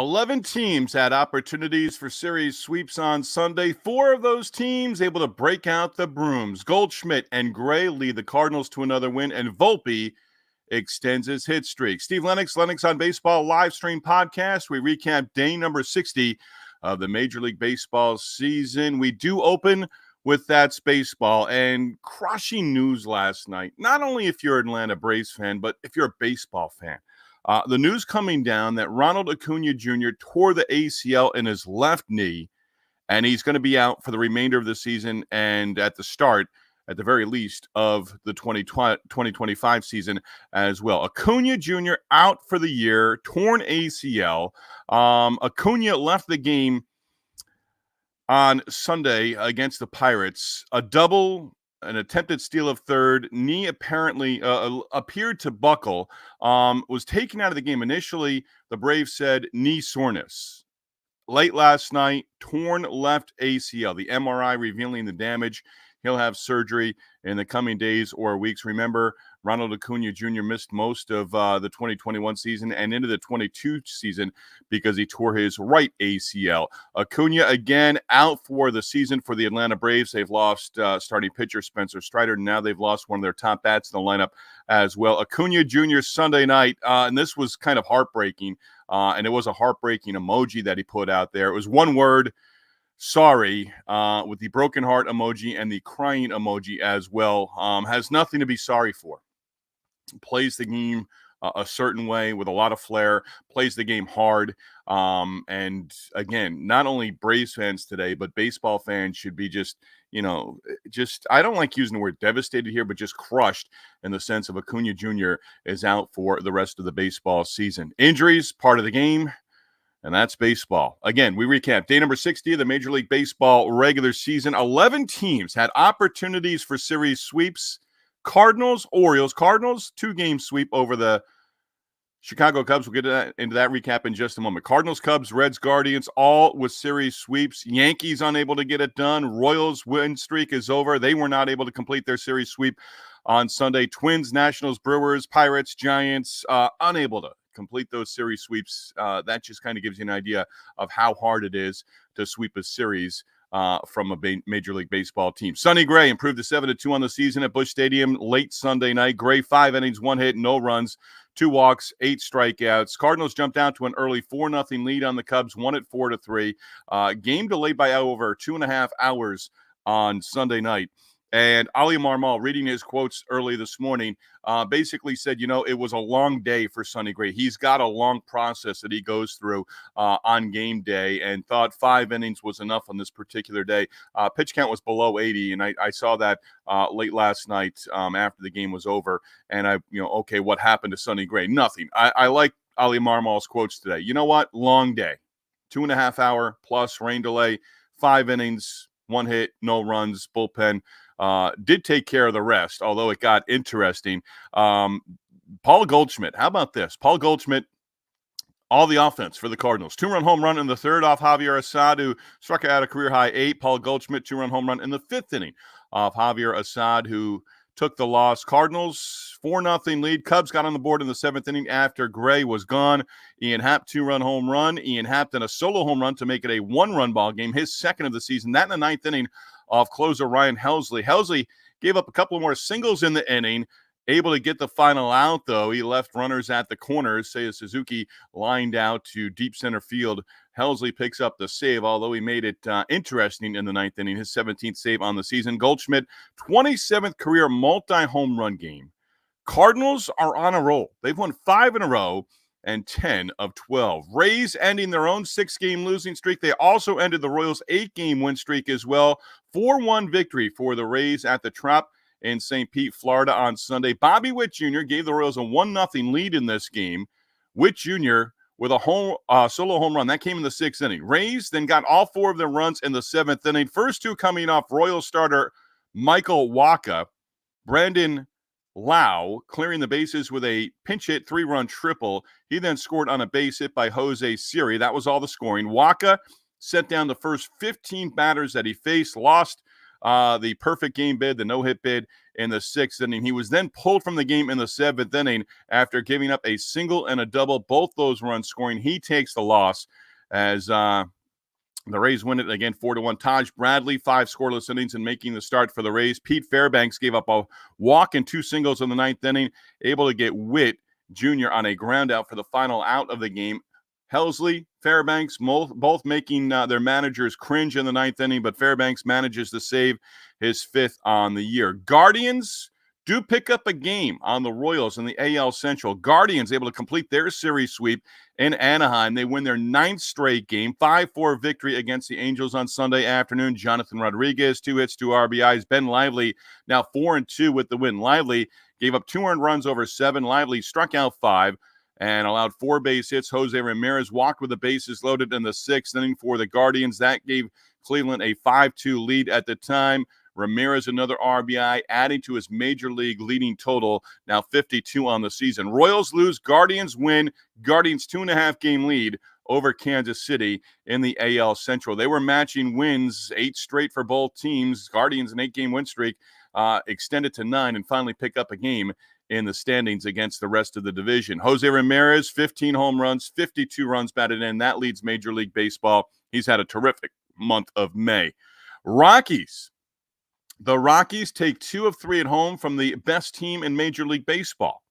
11 teams had opportunities for series sweeps on Sunday. 4 of those teams able to break out the brooms. Goldschmidt and Gray lead the Cardinals to another win, and Volpe extends his hit streak. Steve Lennox, Lennox on Baseball live stream podcast. We recap day number 60 of the Major League Baseball season. We do open with That's Baseball, and crushing news last night, not only if you're an Atlanta Braves fan, but if you're a baseball fan. The news coming down that Ronald Acuna Jr. tore the ACL in his left knee, and he's going to be out for the remainder of the season and at the very least, of the 2025 season as well. Acuna Jr. out for the year, torn ACL. Acuna left the game on Sunday against the Pirates. A double, an attempted steal of third, knee apparently appeared to buckle, was taken out of the game. Initially, the Braves said knee soreness. Late last night, torn left ACL, the MRI revealing the damage. He'll have surgery in the coming days or weeks. Remember, Ronald Acuna Jr. missed most of the 2021 season and into the 22 season because he tore his right ACL. Acuna, again, out for the season for the Atlanta Braves. They've lost starting pitcher Spencer Strider. Now they've lost one of their top bats in the lineup as well. Acuna Jr. Sunday night, and this was kind of heartbreaking, and it was a heartbreaking emoji that he put out there. It was one word, sorry, with the broken heart emoji and the crying emoji as well. Has nothing to be sorry for. Plays the game a certain way with a lot of flair, plays the game hard. And again, not only Braves fans today, but baseball fans should be just, I don't like using the word devastated here, but just crushed in the sense of Acuna Jr. is out for the rest of the baseball season. Injuries, part of the game. And that's baseball. Again, we recap day number 60 of the Major League Baseball regular season. 11 teams had opportunities for series sweeps. Cardinals, Orioles. Cardinals, 2-game sweep over the Chicago Cubs. We'll get into that recap in just a moment. Cardinals, Cubs, Reds, Guardians, all with series sweeps. Yankees unable to get it done. Royals win streak is over. They were not able to complete their series sweep on Sunday. Twins, Nationals, Brewers, Pirates, Giants, unable to complete those series sweeps. That just kind of gives you an idea of how hard it is to sweep a series from a Major League Baseball team. Sonny Gray improved to 7-2 on the season at Busch Stadium late Sunday night. Gray, 5 innings, 1 hit, no runs, 2 walks, 8 strikeouts. Cardinals jumped out to an early 4-0 lead on the Cubs, won it 4-3. Game delayed by over 2.5 hours on Sunday night. And Ali Marmol, reading his quotes early this morning, basically said, it was a long day for Sonny Gray. He's got a long process that he goes through on game day, and thought 5 innings was enough on this particular day. Pitch count was below 80, and I saw that late last night after the game was over. And okay, what happened to Sonny Gray? Nothing. I like Ali Marmol's quotes today. You know what? Long day. 2.5 hour plus rain delay, 5 innings, 1 hit, no runs, bullpen. Did take care of the rest, although it got interesting. Paul Goldschmidt, how about this? Paul Goldschmidt, all the offense for the Cardinals. 2-run home run in the third off Javier Assad, who struck out a career-high 8. Paul Goldschmidt, 2-run home run in the 5th inning off Javier Assad, who took the loss. Cardinals, 4-0 lead. Cubs got on the board in the 7th inning after Gray was gone. Ian Happ, 2-run home run. Ian Happ then a solo home run to make it a 1-run ball game, his 2nd of the season. That in the 9th inning off closer Ryan Helsley. Helsley gave up a couple more singles in the inning, able to get the final out, though. He left runners at the corners. Seiya Suzuki lined out to deep center field. Helsley picks up the save, although he made it interesting in the 9th inning, his 17th save on the season. Goldschmidt, 27th career multi-home run game. Cardinals are on a roll. They've won 5 in a row and 10 of 12. Rays ending their own 6-game losing streak. They also ended the Royals' 8-game win streak as well. 4-1 victory for the Rays at the Trop in St. Pete, Florida on Sunday. Bobby Witt Jr. gave the Royals a 1-0 lead in this game. Witt Jr. with a solo home run. That came in the 6th inning. Rays then got all 4 of their runs in the 7th inning. First 2 coming off Royals starter Michael Wacha. Brandon Lau clearing the bases with a pinch hit 3-run triple. He then scored on a base hit by Jose Siri. That was all the scoring. Wacha set down the first 15 batters that he faced, lost the perfect game bid, the no-hit bid in the 6th inning. He was then pulled from the game in the 7th inning after giving up a single and a double, both those runs scoring. He takes the loss as the Rays win it again 4-1. Taj Bradley, 5 scoreless innings and making the start for the Rays. Pete Fairbanks gave up a walk and 2 singles in the 9th inning, able to get Witt Jr. on a ground out for the final out of the game. Helsley, Fairbanks, both making their managers cringe in the 9th inning, but Fairbanks manages to save his 5th on the year. Guardians do pick up a game on the Royals in the AL Central. Guardians able to complete their series sweep in Anaheim. They win their 9th straight game, 5-4 victory against the Angels on Sunday afternoon. Jonathan Rodriguez, 2 hits, 2 RBIs. Ben Lively now 4-2 with the win. Lively gave up 2 earned runs over 7. Lively struck out 5 and allowed 4 base hits. Jose Ramirez walked with the bases loaded in the 6th inning for the Guardians. That gave Cleveland a 5-2 lead at the time. Ramirez, another RBI, adding to his major league leading total, now 52 on the season. Royals lose, Guardians win. Guardians 2.5-game lead over Kansas City in the AL Central. They were matching wins, 8 straight for both teams. Guardians, an 8-game win streak, extended to 9 and finally pick up a game in the standings against the rest of the division. Jose Ramirez, 15 home runs, 52 runs batted in. That leads Major League Baseball. He's had a terrific month of May. Rockies. The Rockies take 2 of 3 at home from the best team in Major League Baseball.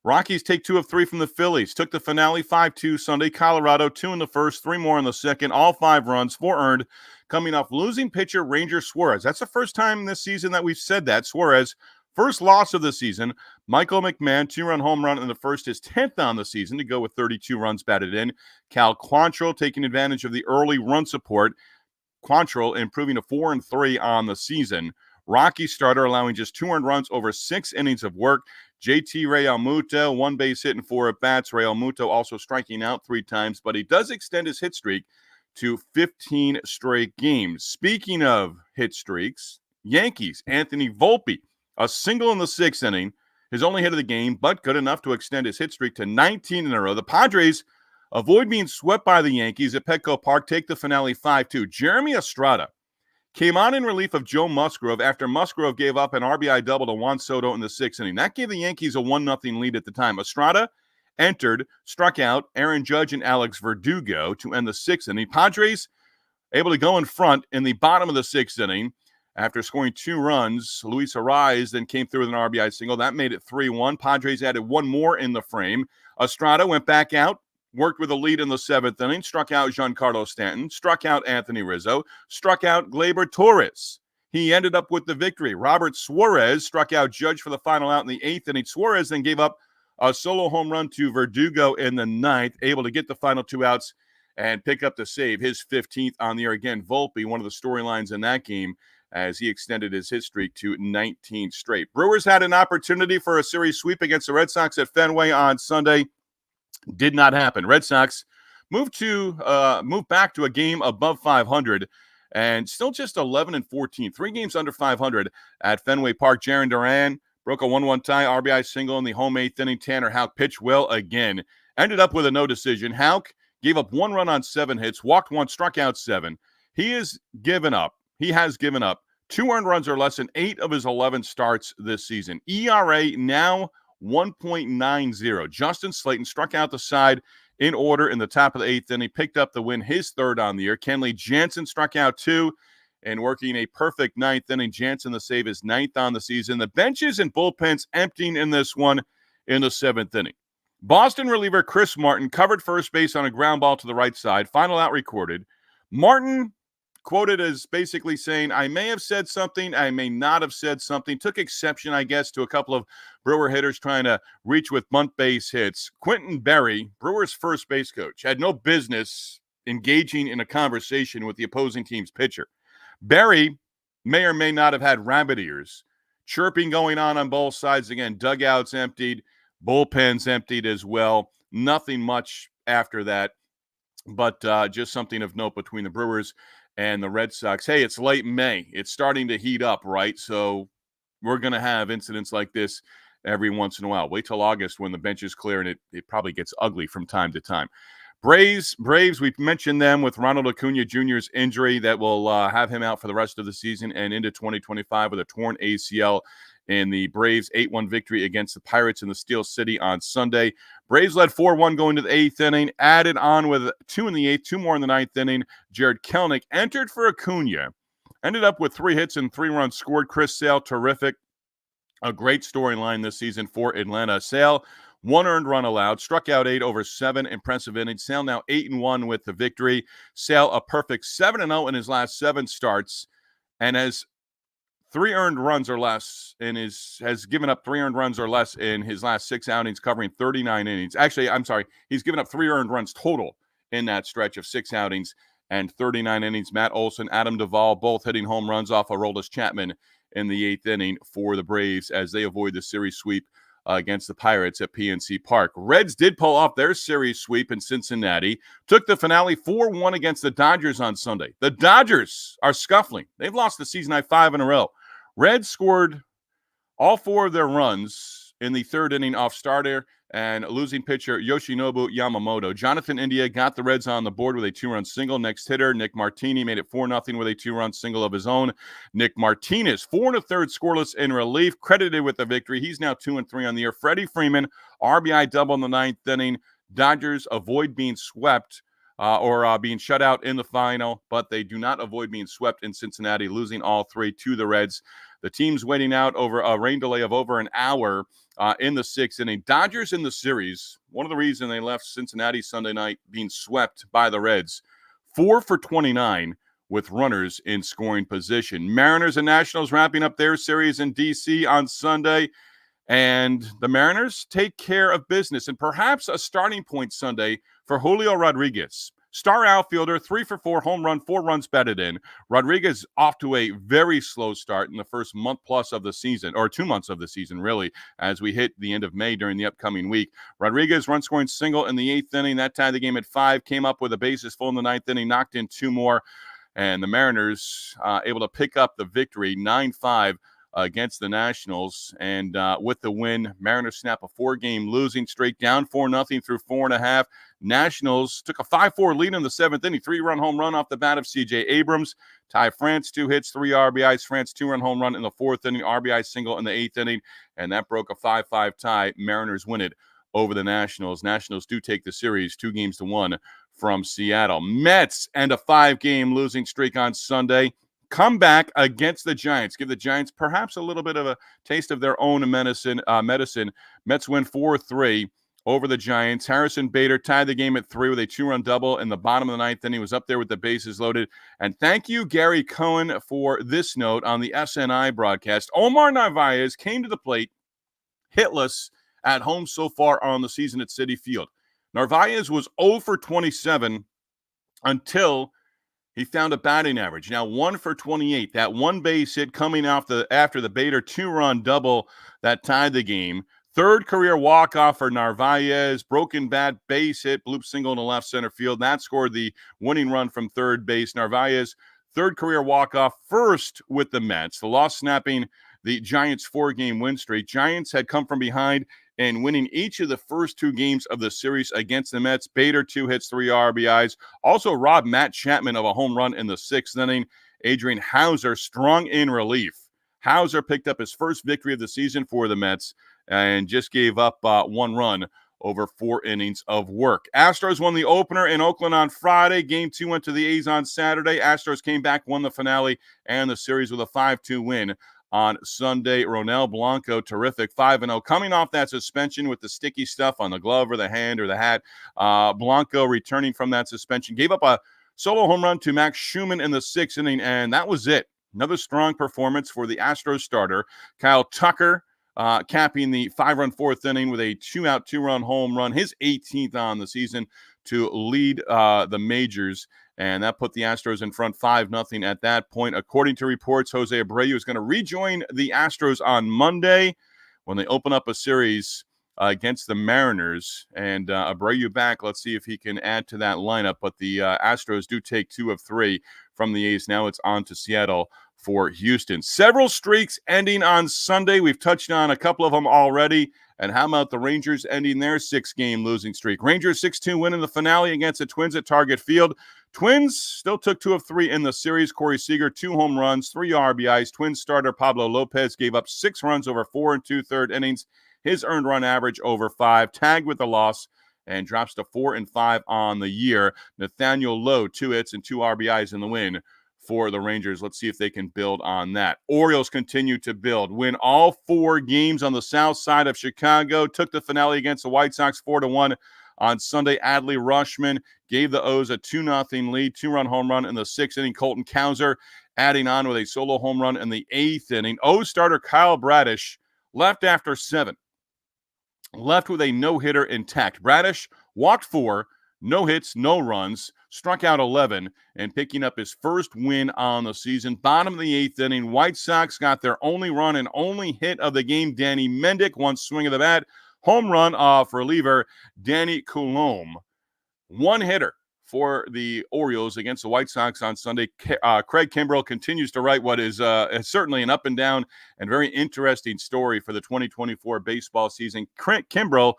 Rockies take 2 of 3 from the Phillies. Took the finale 5-2 Sunday. Colorado 2 in the first, 3 more in the second. All 5 runs, 4 earned. Coming off losing pitcher Ranger Suarez. That's the first time this season that we've said that. Suarez, first loss of the season. Michael McMahon, 2-run home run in the first, his 10th on the season to go with 32 runs batted in. Cal Quantrill taking advantage of the early run support. Quantrill improving to 4-3 on the season. Rocky starter allowing just 2 earned runs over 6 innings of work. JT Realmuto, 1 base hit and 4 at-bats. Realmuto also striking out 3 times, but he does extend his hit streak to 15 straight games. Speaking of hit streaks, Yankees, Anthony Volpe, a single in the 6th inning, his only hit of the game, but good enough to extend his hit streak to 19 in a row. The Padres avoid being swept by the Yankees at Petco Park, take the finale 5-2. Jeremy Estrada came on in relief of Joe Musgrove after Musgrove gave up an RBI double to Juan Soto in the 6th inning. That gave the Yankees a 1-0 lead at the time. Estrada entered, struck out Aaron Judge and Alex Verdugo to end the 6th inning. Padres able to go in front in the bottom of the 6th inning after scoring 2 runs. Luis Arraez then came through with an RBI single. That made it 3-1. Padres added 1 more in the frame. Estrada went back out, worked with a lead in the 7th inning, struck out Giancarlo Stanton, struck out Anthony Rizzo, struck out Gleyber Torres. He ended up with the victory. Robert Suarez struck out Judge for the final out in the 8th inning. Suarez then gave up a solo home run to Verdugo in the 9th, able to get the final 2 outs and pick up the save, his 15th on the year. Again, Volpe, one of the storylines in that game, as he extended his hit streak to 19 straight. Brewers had an opportunity for a series sweep against the Red Sox at Fenway on Sunday. Did not happen. Red Sox moved back to a game above 500 and still just 11-14, 3 games under 500 at Fenway Park. Jarren Duran broke a 1-1 tie, RBI single in the home 8th inning. Tanner Houck pitched well again. Ended up with a no decision. Houck gave up 1 run on 7 hits, walked 1, struck out 7. He has given up 2 earned runs or less in 8 of his 11 starts this season. ERA now 1.90. Justin Slayton struck out the side in order in the top of the 8th, and he picked up the win, his 3rd on the year. Kenley Jansen struck out 2 and working a perfect 9th inning. Jansen the save is 9th on the season. The benches and bullpens emptying in this one in the 7th inning. Boston reliever Chris Martin covered first base on a ground ball to the right side. Final out recorded. Martin quoted as basically saying, I may have said something, I may not have said something. Took exception, I guess, to a couple of Brewer hitters trying to reach with bunt base hits. Quentin Berry, Brewers' first base coach, had no business engaging in a conversation with the opposing team's pitcher. Berry may or may not have had rabbit ears. Chirping going on both sides. Again, dugouts emptied, bullpens emptied as well. Nothing much after that, but just something of note between the Brewers and the Red Sox. Hey, it's late May. It's starting to heat up, right? So we're going to have incidents like this every once in a while. Wait till August when the bench is clear and it probably gets ugly from time to time. Braves, we mentioned them with Ronald Acuna Jr.'s injury that will have him out for the rest of the season and into 2025 with a torn ACL in the Braves' 8-1 victory against the Pirates in the Steel City on Sunday. Braves led 4-1 going to the 8th inning, added on with 2 in the 8th, 2 more in the 9th inning. Jared Kelenic entered for Acuna, ended up with 3 hits and 3 runs scored. Chris Sale, terrific. A great storyline this season for Atlanta. Sale, 1 earned run allowed, struck out 8 over 7 impressive innings. Sale now 8-1 with the victory. Sale a perfect 7-0 in his last 7 starts, and has 3 earned runs or less has given up 3 earned runs or less in his last 6 outings, covering 39 innings. Actually, I'm sorry, he's given up 3 earned runs total in that stretch of 6 outings and 39 innings. Matt Olson, Adam Duvall, both hitting home runs off of Aroldis Chapman in the 8th inning for the Braves as they avoid the series sweep against the Pirates at PNC Park. Reds did pull off their series sweep in Cincinnati, took the finale 4-1 against the Dodgers on Sunday. The Dodgers are scuffling. They've lost the season high 5 in a row. Reds scored all 4 of their runs in the 3rd inning off starter and losing pitcher Yoshinobu Yamamoto. Jonathan India got the Reds on the board with a 2-run single. Next hitter, Nick Martini, made it 4-0 with a 2-run single of his own. Nick Martinez, 4 1/3 scoreless in relief, credited with the victory. He's now 2-3 on the year. Freddie Freeman, RBI double in the 9th inning. Dodgers avoid being swept or being shut out in the final, but they do not avoid being swept in Cincinnati, losing all 3 to the Reds. The team's waiting out over a rain delay of over an hour in the 6th inning. Dodgers in the series, one of the reasons they left Cincinnati Sunday night being swept by the Reds, 4 for 29 with runners in scoring position. Mariners and Nationals wrapping up their series in D.C. on Sunday, and the Mariners take care of business and perhaps a starting point Sunday for Julio Rodriguez. Star outfielder, 3 for 4, home run, 4 runs batted in. Rodriguez off to a very slow start in the first month plus of the season, or 2 months of the season, really, as we hit the end of May during the upcoming week. Rodriguez run-scoring single in the 8th inning. That tied the game at 5, came up with a bases full in the 9th inning, knocked in 2 more, and the Mariners able to pick up the victory, 9-5 against the Nationals. And with the win, Mariners snap a 4-game losing streak, down 4-0 through 4.5. Nationals took a 5-4 lead in the 7th inning, 3-run home run off the bat of C.J. Abrams. Ty France, 2 hits, 3 RBIs. France, 2-run home run in the 4th inning, RBI single in the 8th inning, and that broke a 5-5 tie. Mariners win it over the Nationals. Nationals do take the series 2-1 from Seattle. Mets end a 5-game losing streak on Sunday. Come back against the Giants. Give the Giants perhaps a little bit of a taste of their own medicine. Mets win 4-3 over the Giants. Harrison Bader tied the game at 3 with a 2-run double in the bottom of the 9th inning. He was up there with the bases loaded. And thank you, Gary Cohen, for this note on the SNI broadcast. Omar Narvaez came to the plate hitless at home so far on the season at Citi Field. Narvaez was 0 for 27 until he found a batting average. Now 1 for 28. That one base hit coming after the Bader 2-run double that tied the game. 3rd career walk-off for Narvaez. Broken bat, base hit, bloop single in the left center field. That scored the winning run from 3rd base. Narvaez, 3rd career walk-off, first with the Mets. The loss snapping the Giants' 4-game win streak. Giants had come from behind and winning each of the first 2 games of the series against the Mets. Bader, 2 hits, 3 RBIs. Also robbed Matt Chapman of a home run in the 6th inning. Adrian Hauser strong in relief. Hauser picked up his first victory of the season for the Mets and just gave up 1 run over 4 innings of work. Astros won the opener in Oakland on Friday. Game 2 went to the A's on Saturday. Astros came back, won the finale and the series with a 5-2 win on Sunday. Ronel Blanco, terrific, 5-0. Coming off that suspension with the sticky stuff on the glove or the hand or the hat, Blanco returning from that suspension, gave up a solo home run to Max Schumann in the 6th inning, and that was it. Another strong performance for the Astros starter. Kyle Tucker capping the 5-run 4th inning with a 2-out, 2-run home run, his 18th on the season to lead the majors. And that put the Astros in front 5-0 at that point. According to reports, Jose Abreu is going to rejoin the Astros on Monday when they open up a series against the Mariners. And Abreu back. Let's see if he can add to that lineup. But the Astros do take 2 of 3 from the A's. Now it's on to Seattle for Houston. Several streaks ending on Sunday. We've touched on a couple of them already. And how about the Rangers ending their 6-game losing streak? Rangers 6-2 win in the finale against the Twins at Target Field. Twins still took 2 of 3 in the series. Corey Seager, 2 home runs, 3 RBIs. Twins starter Pablo Lopez gave up 6 runs over 4 2/3 innings. His earned run average over 5, tagged with the loss, and drops to 4-5 on the year. Nathaniel Lowe, 2 hits and 2 RBIs in the win for the Rangers. Let's see if they can build on that. Orioles continue to build. Win all 4 games on the south side of Chicago. Took the finale against the White Sox 4-1 on Sunday. Adley Rutschman gave the O's a 2-0 lead. 2-run home run in the 6th inning. Colton Cowser adding on with a solo home run in the 8th inning. O's starter Kyle Bradish left after 7. Left with a no-hitter intact. Bradish walked 4, no hits, no runs, struck out 11, and picking up his first win on the season. Bottom of the 8th inning, White Sox got their only run and only hit of the game. Danny Mendick, one swing of the bat. Home run off reliever Danny Coulombe. One hitter for the Orioles against the White Sox on Sunday. Craig Kimbrell continues to write what is certainly an up and down and very interesting story for the 2024 baseball season. Kimbrell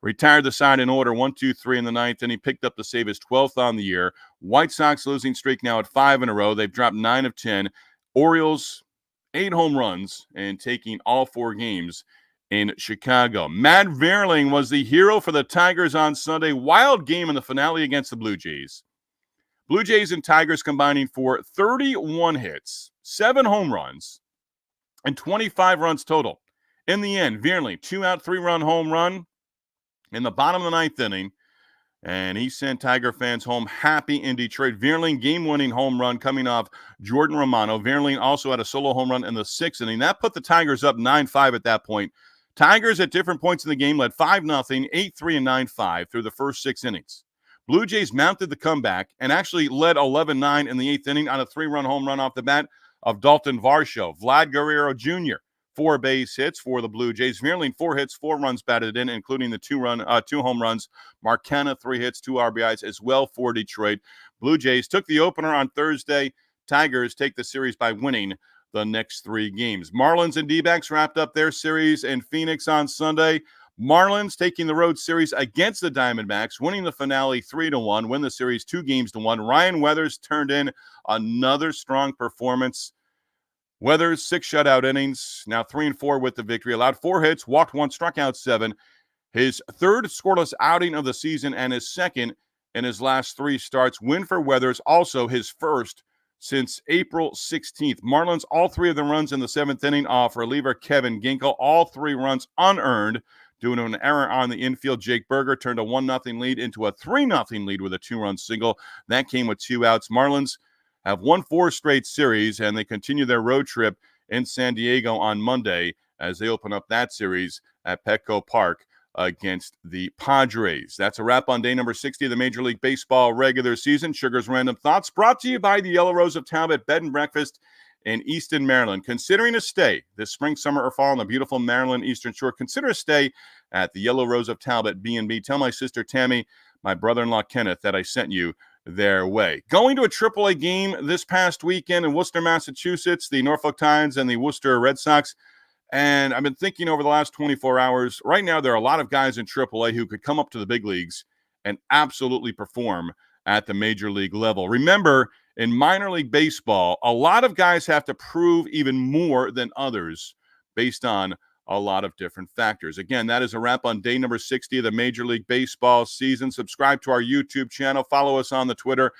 retired the side in order, 1-2-3 in the 9th, and he picked up the save, his 12th on the year. White Sox losing streak now at 5 in a row. They've dropped 9 of 10. Orioles, 8 home runs and taking all 4 games in Chicago. Matt Vierling was the hero for the Tigers on Sunday. Wild game in the finale against the Blue Jays. Blue Jays and Tigers combining for 31 hits, 7 home runs, and 25 runs total. In the end, Vierling, 2-out, 3-run home run in the bottom of the 9th inning, and he sent Tiger fans home happy in Detroit. Vierling, game-winning home run coming off Jordan Romano. Vierling also had a solo home run in the 6th inning. That put the Tigers up 9-5 at that point. Tigers at different points in the game led 5-0, 8-3, and 9-5 through the first 6 innings. Blue Jays mounted the comeback and actually led 11-9 in the 8th inning on a 3-run home run off the bat of Dalton Varsho. Vlad Guerrero Jr., 4 base hits for the Blue Jays. Vierling, 4 hits, 4 runs batted in, including the 2 home runs. Mark Canha, 3 hits, 2 RBIs as well for Detroit. Blue Jays took the opener on Thursday. Tigers take the series by winning the next 3 games. Marlins and D-backs wrapped up their series in Phoenix on Sunday. Marlins taking the road series against the Diamondbacks, winning the finale 3-1, win the series 2-1. Ryan Weathers turned in another strong performance. Weathers, 6 shutout innings, now 3-4 with the victory. Allowed 4 hits, walked 1, struck out 7. His 3rd scoreless outing of the season and his 2nd in his last 3 starts. Win for Weathers, also his 1st since April 16th. Marlins, all 3 of the runs in the 7th inning off reliever Kevin Ginkel. All 3 runs unearned due to an error on the infield. Jake Berger turned a 1-0 lead into a 3-0 lead with a 2-run single. That came with 2 outs. Marlins have won 4 straight series, and they continue their road trip in San Diego on Monday as they open up that series at Petco Park against the Padres. That's a wrap on day number 60 of the Major League Baseball regular season. Sugar's Random Thoughts brought to you by the Yellow Rose of Talbot Bed and Breakfast in Easton, Maryland. Considering a stay this spring, summer, or fall on the beautiful Maryland Eastern Shore, consider a stay at the Yellow Rose of Talbot B&B. Tell my sister Tammy, my brother-in-law Kenneth, that I sent you their way. Going to a AAA game this past weekend in Worcester, Massachusetts, the Norfolk Tides and the Worcester Red Sox. And I've been thinking over the last 24 hours, right now there are a lot of guys in AAA who could come up to the big leagues and absolutely perform at the major league level. Remember, in minor league baseball, a lot of guys have to prove even more than others based on a lot of different factors. Again, that is a wrap on day number 60 of the Major League Baseball season. Subscribe to our YouTube channel. Follow us on the Twitter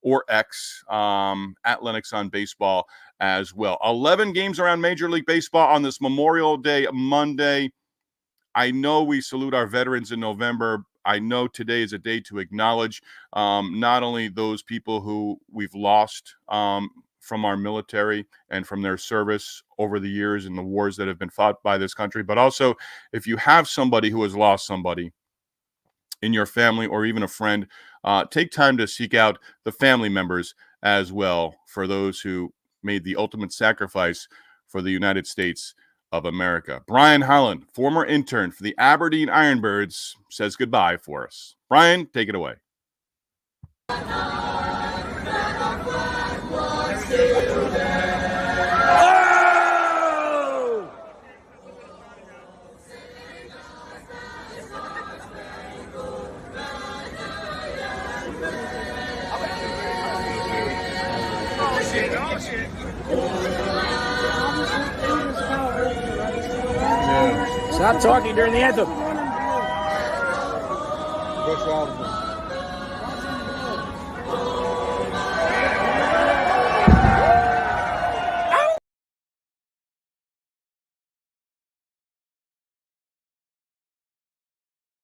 or X at LenoxOnBaseball as well. 11 games around Major League Baseball on this Memorial Day Monday. I know we salute our veterans in November. I know today is a day to acknowledge not only those people who we've lost from our military and from their service over the years in the wars that have been fought by this country, but also if you have somebody who has lost somebody in your family or even a friend, take time to seek out the family members as well for those who made the ultimate sacrifice for the United States of America. Brian Holland, former intern for the Aberdeen Ironbirds, says goodbye for us. Brian, take it away. Stop talking during the anthem. Rush Wild.